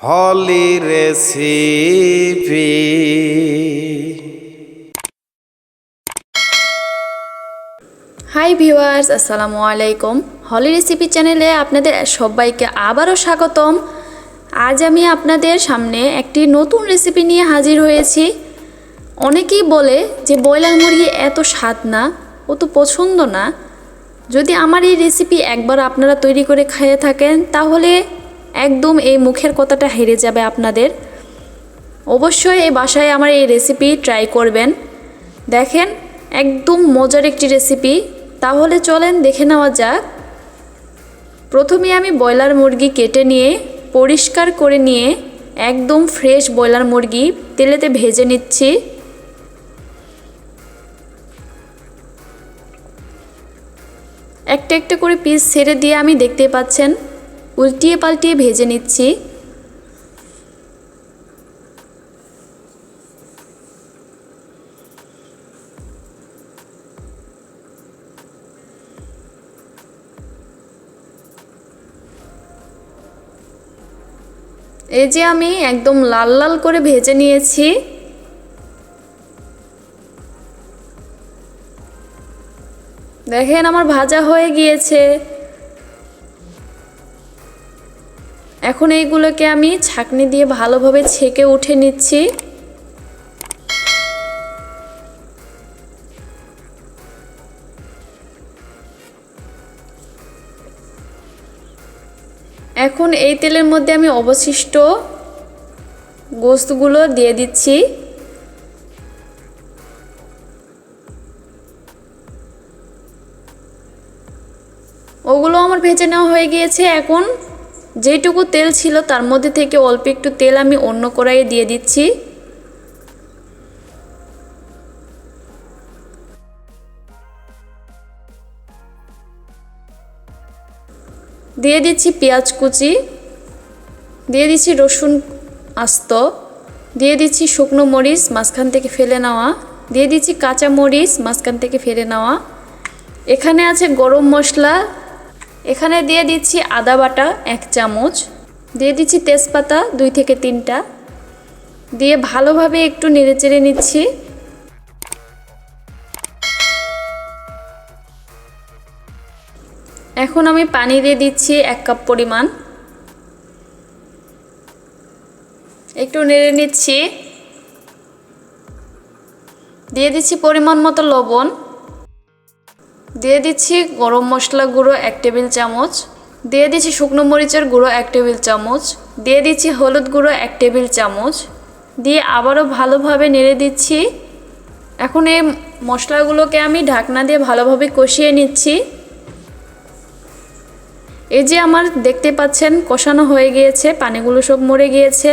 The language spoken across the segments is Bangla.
হলি রেসিপি। হাই ভিউয়ার্স, আসসালামু আলাইকুম। হলি রেসিপি চ্যানেলে আপনাদের সবাইকে আবারও স্বাগতম। আজ আমি আপনাদের সামনে একটি নতুন রেসিপি নিয়ে হাজির হয়েছি। অনেকেই বলে যে ব্রয়লার মুরগি এত স্বাদ না, ও তো পছন্দ না। যদি আমার এই রেসিপি একবার আপনারা তৈরি করে খেয়ে থাকেন তাহলে একদম এই মুখের কথাটা হেরে যাবে আপনাদের। অবশ্যই এই বাসায় আমার এই রেসিপি ট্রাই করবেন। দেখেন, একদম মজার একটি রেসিপি। তাহলে চলেন দেখে নেওয়া যাক। প্রথমে আমি ব্রয়লার মুরগি কেটে নিয়ে পরিষ্কার করে নিয়ে একদম ফ্রেশ ব্রয়লার মুরগি তেলেতে ভেজে নিচ্ছি। একটা একটা করে পিস ছেড়ে দিয়ে আমি দেখতে পাচ্ছেন উল্টিয়ে পাল্টিয়ে ভেজে নিচ্ছি। এই যে আমি একদম লাল লাল করে ভেজে নিয়েছি। দেখেন আমার ভাজা হয়ে গিয়েছে। এখন এইগুলোকে আমি ছাঁকনি দিয়ে ভালোভাবে ছেঁকে উঠে নিচ্ছি। এখন এই তেলের মধ্যে আমি অবশিষ্ট গোশতগুলো দিয়ে দিচ্ছি। ওগুলো আমার ভেজে নেওয়া হয়ে গিয়েছে। এখন যেটুকু তেল ছিল তার মধ্যে থেকে অল্প একটু তেল আমি অন্য কড়াইয়ে দিয়ে দিচ্ছি। দিয়ে দিচ্ছি পেঁয়াজ কুচি, দিয়ে দিচ্ছি রসুন আস্ত, দিয়ে দিচ্ছি শুকনো মরিচ মাঝখান থেকে ফেলে নেওয়া, দিয়ে দিচ্ছি কাঁচা মরিচ মাঝখান থেকে ফেলে নেওয়া। এখানে আছে গরম মশলা, এখানে দিয়ে দিচ্ছি আদা বাটা 1 চামচ, দিয়ে দিচ্ছি তেজপাতা 2 থেকে 3টা, দিয়ে ভালোভাবে একটু নেড়েচেড়ে নিচ্ছি। এখন আমি পানি দিয়ে দিচ্ছি 1 কাপ পরিমাণ, একটু নেড়ে নিচ্ছি। দিয়ে দিচ্ছি পরিমাণ মতো লবণ, দিয়ে দিচ্ছি গরম মশলা গুঁড়ো 1 টেবিল চামচ, দিয়ে দিচ্ছি শুকনো মরিচের গুঁড়ো 1 টেবিল চামচ, দিয়ে দিচ্ছি হলুদ গুঁড়ো 1 টেবিল চামচ, দিয়ে আবারও ভালোভাবে নেড়ে দিচ্ছি। এখন এই মশলাগুলোকে আমি ঢাকনা দিয়ে ভালোভাবে কষিয়ে নিচ্ছি। এই যে আমার দেখতে পাচ্ছেন কষানো হয়ে গিয়েছে, পানিগুলো সব মরে গিয়েছে।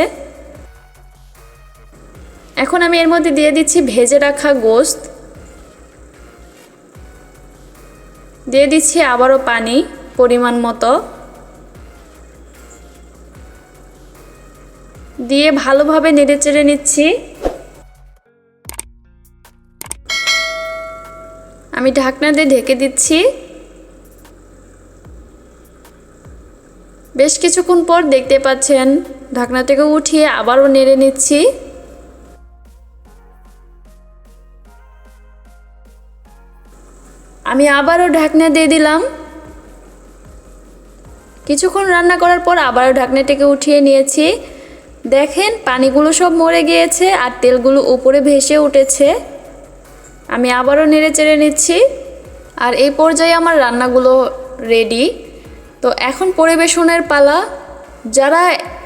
এখন আমি এর মধ্যে দিয়ে দিচ্ছি ভেজে রাখা গোশত, দিয়ে দিচ্ছি আবারও পানি পরিমাণ মতো, দিয়ে ভালোভাবে নেড়েচেড়ে নিচ্ছি। আমি ঢাকনা দিয়ে ঢেকে দিচ্ছি। বেশ কিছুক্ষণ পর দেখতে পাচ্ছেন ঢাকনা থেকে উঠিয়ে আবারও নেড়ে নিচ্ছি। আমি আবারও ঢাকনা দিয়ে দিলাম। কিছুক্ষণ রান্না করার পর আবারও ঢাকনা থেকে উঠিয়ে নিয়েছি। দেখেন পানিগুলো সব মরে গিয়েছে আর তেলগুলো উপরে ভেসে উঠেছে। আমি আবারও নেড়ে চেড়ে নিচ্ছি। আর এই পর্যায়ে আমার রান্নাগুলো রেডি। তো এখন পরিবেশনের পালা। যারা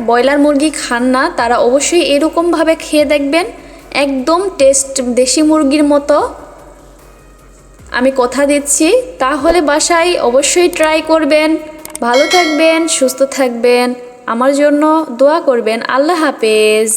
ব্রয়লার মুরগি খান না তারা অবশ্যই এরকমভাবে খেয়ে দেখবেন, একদম টেস্ট দেশি মুরগির মতো। আমি কথা দিচ্ছি, তাহলে বাসায় অবশ্যই ট্রাই করবেন। ভালো থাকবেন, সুস্থ থাকবেন, আমার জন্য দোয়া করবেন। আল্লাহ হাফেজ।